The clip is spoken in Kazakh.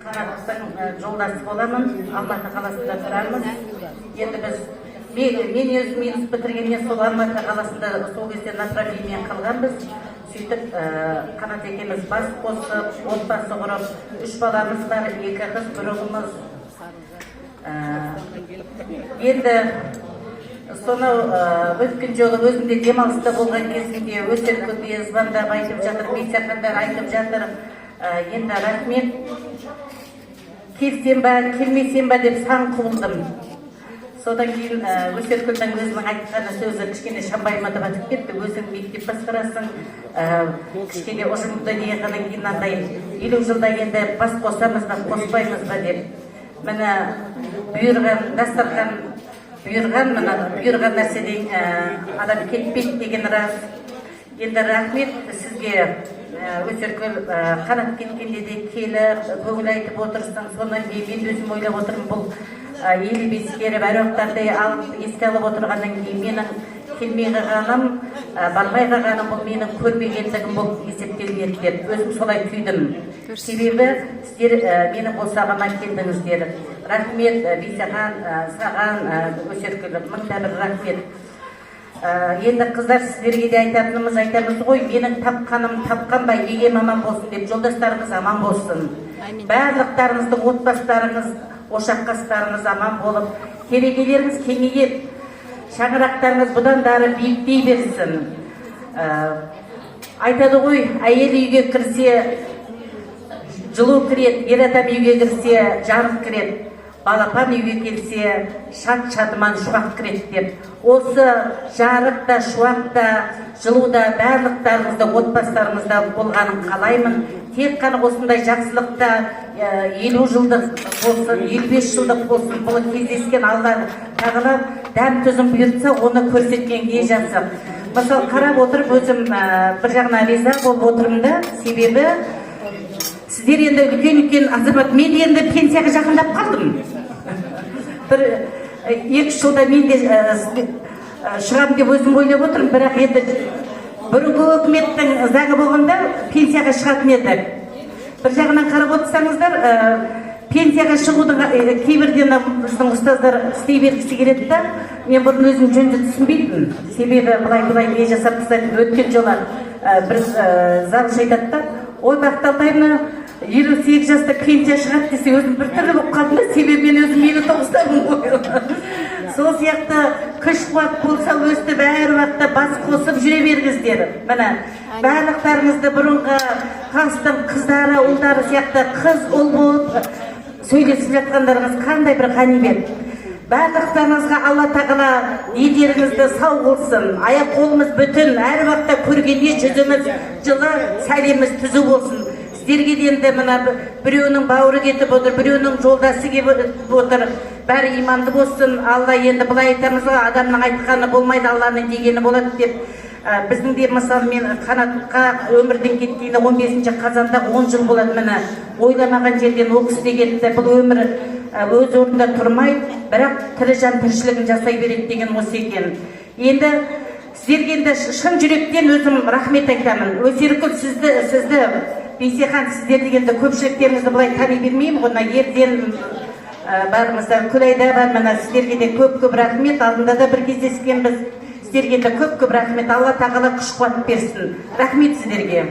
Қанаттың жолдасы боламын, Алматы қаласында тұрамыз. Енді мен өзім минус бітіргеннен сол Алматы қаласында сол кезде направлениемен қалғанбыз. Сөйтіп Қанат екеуміз бас қосып, отбасы құрып, 3 баламыз бар, 2 қыз, 1 ұлымыз. Енді сонау өткен жолы өзімде демалыста болған кезімде Өсеркөлге звондап айтып жатыр, бейсақандар айтып жатыр. Енді рахмет, келсем ба, келмесем ба деп сан құбылдым. Содан кейін Өсеркөлдің өзінің айтқаны сөзі кішкене шамбайыма да батып кетті. Өзің мектеп басқарасың, кішкене ұжымды неғаннан кейін андай 50 жылда енді бас қосамыз ба, қоспаймыз ба деп. Міне бұйырған дастархан, бұйырған нәрседен адам кетпейді деген рас. Енді рахмет сізге. Өсеркөл Қанат кеткенде де келіп, көңіл айтып отырсың. Содан кейін мен өзім ойлап отырмын, бұл елі бескеріп, әруақтарды еске алып отырғаннан кейін менің келмей қалғаным, бармай қалғаным, бұл менің көрмегендігім бұл есептелмеді деп өзім солай түйдім. Себебі сіздер менің босағама келдіңіздер. Рахмет Бейсақан, саған, Өсеркөл, мыңда бір рахмет. Енді қыздар, сіздерге де айтамыз ғой, менің тапқаным тапқан ба, егем аман болсын деп, жолдастарыңыз аман болсын. Барлықтарыңыздың отбасыларыңыз, ошаққастарыңыз аман болып, керегелеріңіз кеңейіп, шаңырақтарыңыз бұдан дары биіктей берсін. Айтады ғой, әйел үйге кірсе жылу кіреді, ер адам үйге кірсе жарық кіреді. Балапан үйге келсе, шат-шадыман шуақ кіреді деп. Осы жарықта, шуақта, жылуда барлықтарыңызда, отбасыларыңызда болғанын қалаймын. Тек қана осындай жақсылықта 50 жылдық болсын, 55 жылдық болсын, бұл кездескен Алла тағала дәм тұзын бұйыртса, оны көрсеткенге жақсы. Мысалы, қарап отырып, өзім бір жағынан риза болып отырмын да, себебі сіздер енді үлкен азамат, мен енді пенсияға жақындап қалдым. Бір 2 жылда мен де шығам деп өзім ойлап отырмын, бірақ енді бұрынғы үкіметтің заңы болғанда пенсияға шығатын едік. Бір жағынан қарап отырсаңыздар, пенсияға шығудың кейбірден біздің ұстаздар істей бергісі келеді да, мен бұрын өзім жөнді түсінбейтін. Себебі бұлай не жасап тастайды, өткен жолы бір залшы айтады да, ой Бақталтайны 58 жаста пенсия шығады десе, өзім бір түрлі болып қалдым да, себебі мен өзім 59-тамын ғой. Сол сияқты күш қуат болса өстіп әр уақытта бас қосып жүре бергіздер. Міне, барлықтарыңызды бұрынғы қастың қыздары, ұлдары сияқты қыз ұл болып сөйлесіп жатқандарыңыз қандай бір ғанибет. Барлықтарыңызға Алла тағала едеріңізді сау болсын, аяқ қолымыз бүтін, әр уақытта көргенде жүзіміз жылы, сәлеміз түзу болсын. Сіздерге енді мына біреуінің бауыры кетіп отыр, біреуінің жолдасы кетіп отыр, бәрі иманды болсын. Алла енді былай айтамыз ғой, адамның айтқаны болмайды, Алланың дегені болады деп. Біздің де мысалы мен Қанатқа өмірден кеткені 15 қазанда 10 жыл болады. Міне ойламаған жерден ол кісі кетті. Бұл өмір өз орнында тұрмай, бірақ тірі жан тіршілігін жасай береді деген осы екен. Енді сіздерге енді шын жүректен өзім рахмет айтамын. Өсеркөл, сізді Бейсеқан, сіздер дегенде көпшіліктеріңізді былай тани бермеймін ғой, ерден барыңыздар, Күлайда бар, мына сіздерге де көп рахмет. Алдында да бір кездескенбіз. Сіздерге де көп рахмет. Алла тағала күш қуат берсін. Рахмет сіздерге.